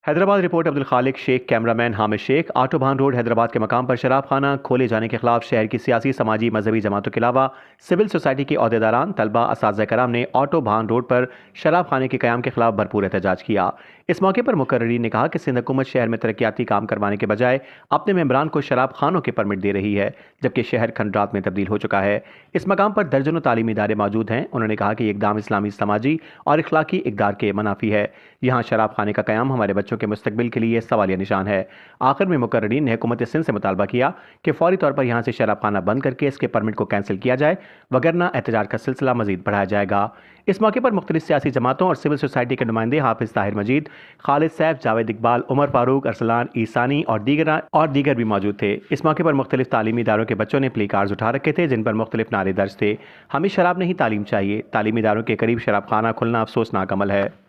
Hyderabad report Abdul Khaliq Shaikh, cameraman Hamid Shaikh. Autobahn road Hyderabad के मकाम पर शराब खाना खोले जाने के खिलाफ शहर की सियासी, समाजी, मजहबी जमातों के अलावा सिविल सोसाइटी के अहदेदारान, तलबा, असातिज़ा कराम ने आटोबान रोड पर शराब खाने के क़याम के खिलाफ भरपूर एहतजाज किया। इस मौके पर मुकर्रीरीन ने कहा कि सिंध हुकूमत शहर में तरक्याती काम करवाने के बजाय अपने मेंबरान को शराब खानों के परमिट दे रही है, जबकि शहर खंडरात में तब्दील हो चुका है। इस मकाम पर दर्जनों तालीमी इदारे मौजूद हैं। उन्होंने कहा कि ये इकदाम इस्लामी, समाजी और इखलाकी इक़दार के मनाफी है। यहाँ शराब खाने का क़याम हमारे बच्चों के मुस्तकबिल के लिए सवालिया निशान है। आखिर में मुकर्रीरीन ने हुकूमत सिंध से मुतालबा किया कि फौरी तौर पर यहाँ से शराब खाना बंद करके इसके परमिट को कैंसिल किया जाए, वगरना एहतजाज का सिलसिला मजीद बढ़ाया जाएगा। इस मौके पर मुख्तलिफ सियासी जमातों और सिविल सोसाइटी के नुमाइंदे हाफिज ताहिर मजीद, खालिद सैफ, जावेद इकबाल, उमर फारूक, अरसलान ईसानी और दीगर भी मौजूद थे। इस मौके पर मुख्तलिफ तालीमी इदारों के बच्चों ने प्ले कार्ड्स उठा रखे थे, जिन पर मुख्तलिफ नारे दर्ज थे। हमें शराब नहीं, तालीम चाहिए। तालीमी इदारों के करीब शराब खाना खुलना अफसोसनाक अमल है।